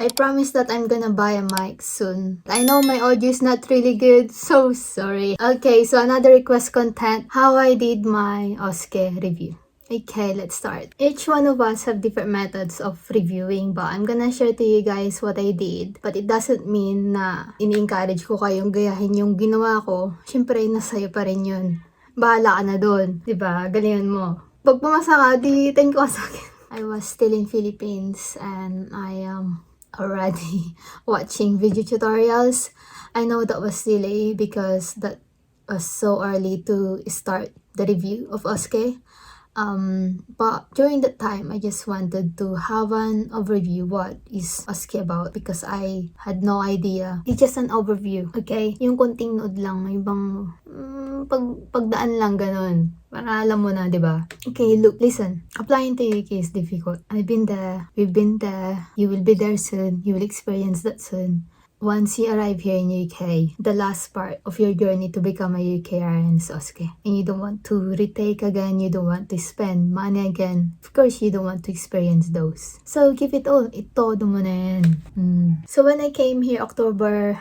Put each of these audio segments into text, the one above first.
I promise that I'm gonna buy a mic soon. I know my audio is not really good, so sorry. Okay, so another request content, how I did my OSCE review. Okay, let's start. Each one of us have different methods of reviewing, but I'm gonna share to you guys what I did. But it doesn't mean na ini-encourage ko kayong gayahin yung ginawa ko. Siyempre, nasa'yo pa rin yun. Bahala ka na dun. Diba? Galingan mo. Pag pumasa ka, di thank you ka sa akin. I was still in Philippines and I am already watching video tutorials. I know that was silly because that was so early to start the review of OSCE. But during that time, I just wanted to have an overview what is OSCE about because I had no idea. It's just an overview, okay? Yung konting nood lang, may bang pagdaan lang ganun. Para alam mo na, di ba? Okay, look, listen. Applying to UK is difficult. I've been there, we've been there, you will be there soon, you will experience that soon. Once you arrive here in UK, the last part of your journey to become a UKRN is OSCE. And you don't want to retake again, you don't want to spend money again. Of course, you don't want to experience those. So, give it all. Itodo mo na yan. So, when I came here October,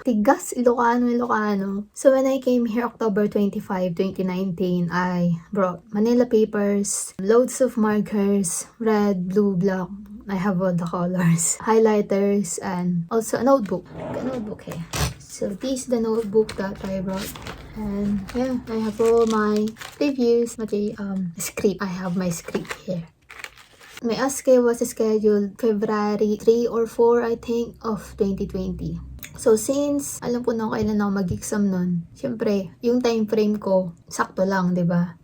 Tigas, Ilocano. So, when I came here October 25, 2019, I brought Manila papers, loads of markers, red, blue, black. I have all the colors, highlighters, and also a notebook. A notebook here. So this is the notebook that I brought. And yeah, I have all my reviews, script. I have my script here. My OSCE was scheduled February 3 or 4, I think, of 2020. So, since alam ko na kailan ako mag-exam nun, syempre, yung time frame ko, sakto lang, di ba?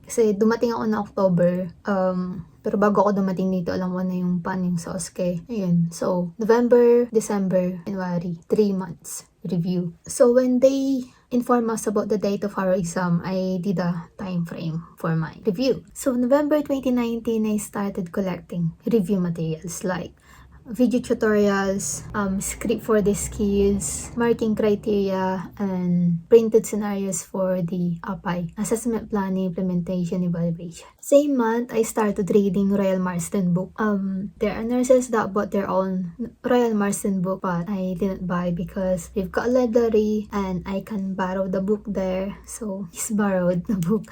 Kasi dumating ako na October, pero bago ako dumating dito, alam ko na yung paano yung sa OSCE. Ayun. So, November, December, January, 3 months review. So, when they inform us about the date of our exam, I did a time frame for my review. So, November 2019, I started collecting review materials like video tutorials, script for the skills, marking criteria, and printed scenarios for the API, assessment planning, implementation, evaluation. Same month, I started reading Royal Marsden book. There are nurses that bought their own Royal Marsden book, but I didn't buy because we've got a library and I can borrow the book there. So, he's borrowed the book.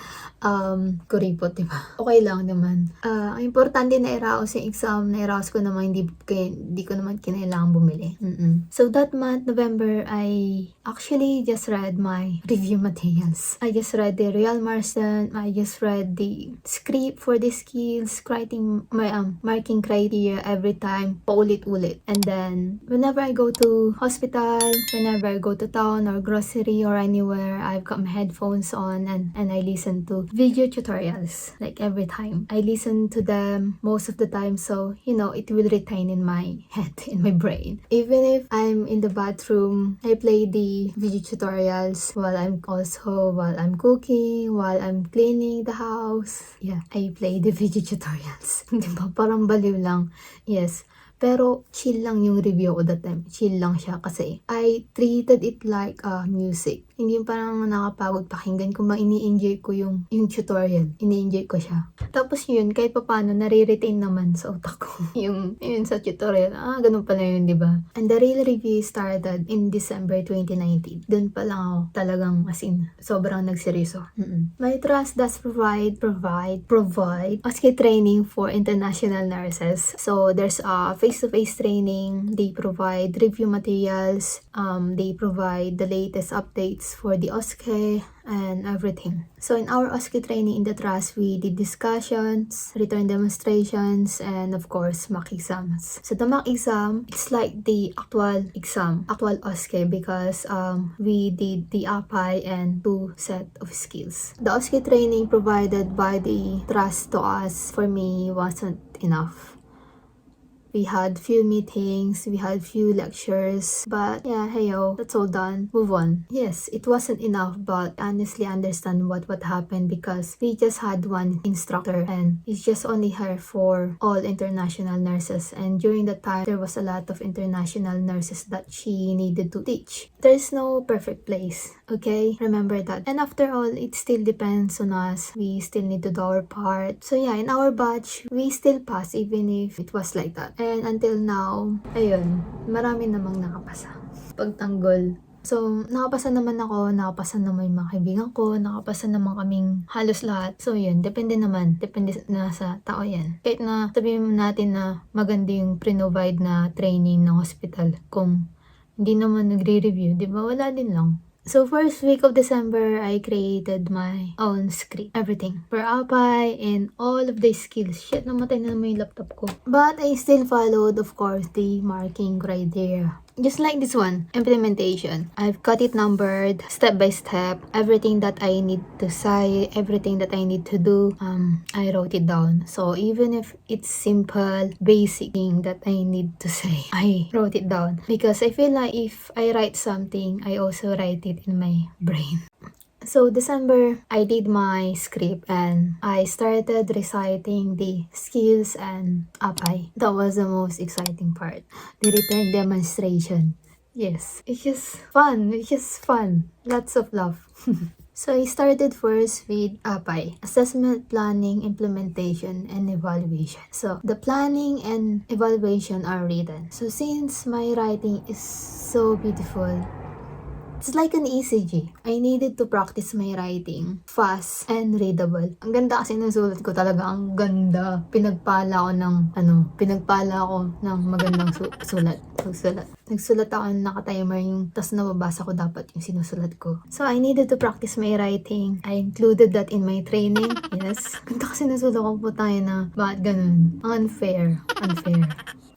Kuripot, diba? Okay lang naman. Ang importante na iraos yung exam, na iraos ko naman, hindi ko naman kinailangan bumili. So, that month, November, I actually just read my review materials. I just read the Royal Marsden, I just read the script for the skills, writing my marking criteria every time, paulit-ulit. And then, whenever I go to hospital, whenever I go to town or grocery or anywhere, I've got my headphones on and I listen to video tutorials. Like every time. I listen to them most of the time, so, you know, it will retain in my head, in my brain. Even if I'm in the bathroom, I play the video tutorials while I'm cooking, while I'm cleaning the house. Yeah, I play the video tutorials. Di ba? Parang baliw lang. Yes. Pero, chill lang yung review ko that time. Chill lang siya kasi I treated it like music. Hindi yung parang nakapagod pakinggan kung ini-enjoy ko yung tutorial. Ini-enjoy ko siya. Tapos yun, kahit pa paano, nare-retain naman sa utak ko. yung sa tutorial. Ganun pala yun, di ba? And the real review started in December 2019. Doon pa lang ako talagang sobrang nagseryoso. My trust does provide OSCE training for international nurses. So, there's a face-to-face training. They provide review materials. They provide the latest updates for the OSCE and everything. So in our OSCE training in the trust, we did discussions, written demonstrations, and of course, mock exams. So the mock exam, it's like the actual exam, actual OSCE, because we did the API and 2 set of skills. The OSCE training provided by the trust to us, for me, wasn't enough. We had few meetings, we had few lectures, but yeah, heyo, that's all done. Move on. Yes, it wasn't enough, but honestly understand what happened because we just had one instructor and it's just only her for all international nurses. And during that time, there was a lot of international nurses that she needed to teach. There's no perfect place, okay? Remember that. And after all, it still depends on us. We still need to do our part. So yeah, in our batch, we still pass even if it was like that. And until now, ayun, marami namang nakapasa. Pagtanggol. So, nakapasa naman ako, nakapasa naman yung mga kaibigan ko, nakapasa naman kaming halos lahat. So, yun, depende naman. Depende na sa tao yan. Kahit na sabihin natin na maganda yung pre-provide na training ng hospital. Kung hindi naman nagre-review, di ba? Wala din lang. So, first week of December, I created my own script. Everything. Per API and all of the skills. Shit, namatay na naman yung laptop ko. But I still followed, of course, the marking criteria. Just like this one, implementation. I've got it numbered step by step. Everything that I need to say, everything that I need to do, I wrote it down. So even if it's simple, basic thing that I need to say, I wrote it down. Because I feel like if I write something, I also write it in my brain. So, December, I did my script and I started reciting the skills and API. That was the most exciting part. The return demonstration. Yes, it's just fun. It's just fun. Lots of love. So, I started first with API. Assessment, Planning, Implementation, and Evaluation. So, the planning and evaluation are written. So, since my writing is so beautiful, it's like an ECG. I needed to practice my writing fast and readable. Ang ganda kasi ng sulat ko talaga. Ang ganda. Pinagpala ako ng magandang sulat. Nagsulat ako ng naka-timer yung tas nababasa ko dapat yung sinusulat ko. So, I needed to practice my writing. I included that in my training. Yes. Ganda kasi ng sulat ko po tayo na bakit ganun? Unfair.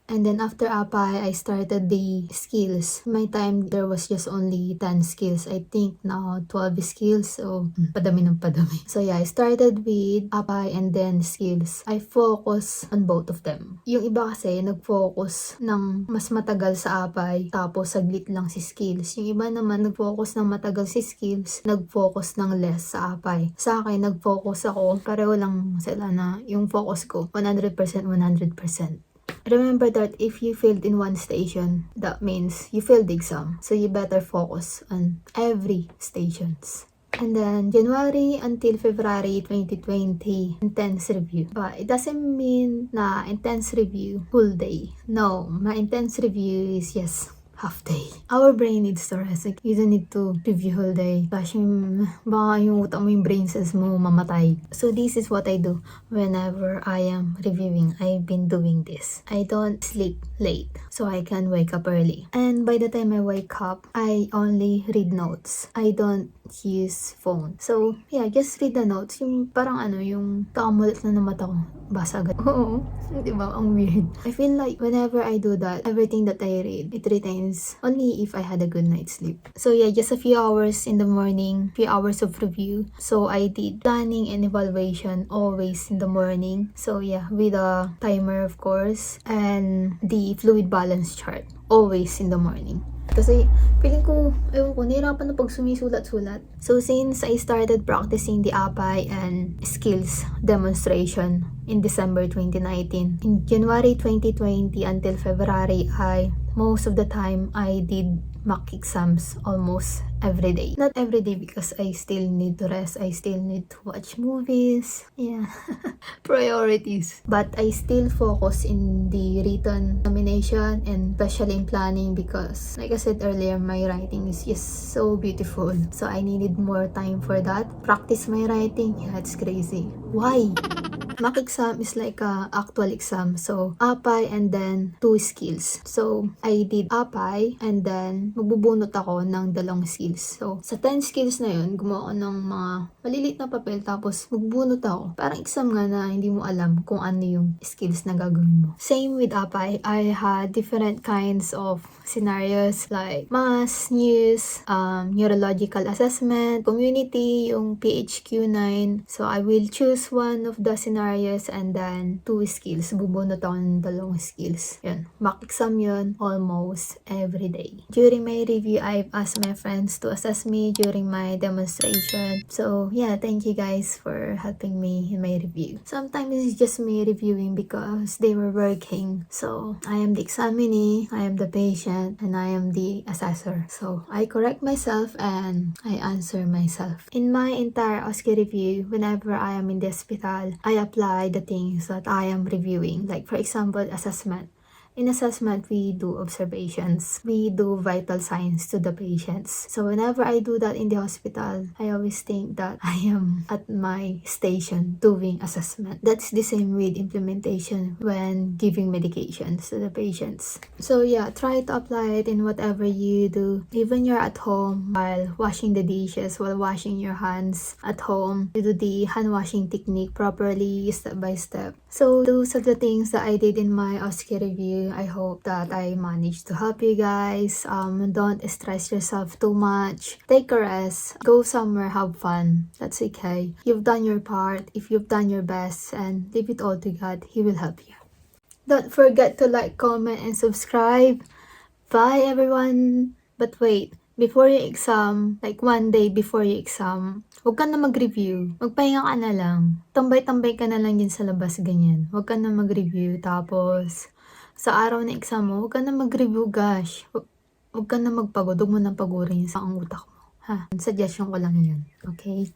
And then after API, I started the skills. My time, there was just only 10 skills. I think now 12 skills. So, padami. So yeah, I started with API and then skills. I focus on both of them. Yung iba kasi, nag-focus ng mas matagal sa API, tapos saglit lang si skills. Yung iba naman, nag-focus ng matagal si skills, nag-focus ng less sa API. Sa akin, nag-focus ako, pareho lang sila na yung focus ko, 100%. Remember that if you failed in one station, that means you failed the exam. So you better focus on every stations. And then, January until February 2020, intense review. But it doesn't mean na intense review full day. No, my intense review is half day. Our brain needs to rest. Like, you don't need to review whole day. Kasi baka yung utak mo, yung brain cells mo mamatay. So this is what I do whenever I am reviewing. I've been doing this. I don't sleep late so I can wake up early. And by the time I wake up, I only read notes. I don't use phone. So yeah, just read the notes. Yung parang yung kakamulat na ng mata ko. Basa agad. Oo. Diba? Ang weird. I feel like whenever I do that, everything that I read, it retains only if I had a good night's sleep. So yeah, just a few hours in the morning, few hours of review. So I did planning and evaluation always in the morning. So yeah, with a timer of course, and the fluid balance chart always in the morning. Kasi feeling ko, nahirapan na pag sumisulat-sulat. So since I started practicing the API and skills demonstration in December 2019, in January 2020 until February, most of the time I did mock exams almost every day. Not every day because I still need to rest. I still need to watch movies. Yeah. Priorities. But I still focus in the written examination and especially in planning because like I said earlier, my writing is just so beautiful. So I needed more time for that. Practice my writing. Yeah, it's crazy. Why? Mock exam is like a actual exam. So, API and then 2 skills. So, I did API and then magbubunot ako ng 2 skills. So, sa 10 skills na yun, gumawa ako ng mga maliliit na papel tapos magbubunot ako. Parang exam nga na hindi mo alam kung ano yung skills na gagawin mo. Same with API. I had different kinds of scenarios like math, news, neurological assessment, community, yung PHQ-9. So, I will choose one of the scenarios and then 2 skills. Bubunot ako ng 2 skills. Yun. Mock exam yun almost every day. During my review, I've asked my friends to assess me during my demonstration. So, yeah, thank you guys for helping me in my review. Sometimes it's just me reviewing because they were working. So, I am the examinee, I am the patient, and I am the assessor. So, I correct myself and I answer myself. In my entire OSCE review, whenever I am in the hospital, I apply the things that I am reviewing. Like, for example, assessment. In assessment, we do observations. We do vital signs to the patients. So whenever I do that in the hospital, I always think that I am at my station doing assessment. That's the same with implementation when giving medications to the patients. So yeah, try to apply it in whatever you do. Even you're at home while washing the dishes, while washing your hands at home, you do the hand washing technique properly, step by step. So those are the things that I did in my OSCE review. I hope that I managed to help you guys. Don't stress yourself too much. Take a rest. Go somewhere, have fun. That's okay. You've done your part. If you've done your best, and leave it all to God, He will help you. Don't forget to like, comment, and subscribe. Bye everyone! But wait, before your exam, like one day before your exam, huwag ka na mag-review. Magpahinga ka na lang. Tambay-tambay ka na lang din sa labas, ganyan. Huwag ka na mag-review. Tapos, sa araw ng exam mo, huwag ka na mag-review, gosh. Huwag ka na magpagod. Huwag mo nang pagurin sa ang utak mo. Ha? Suggestion ko lang yan. Okay?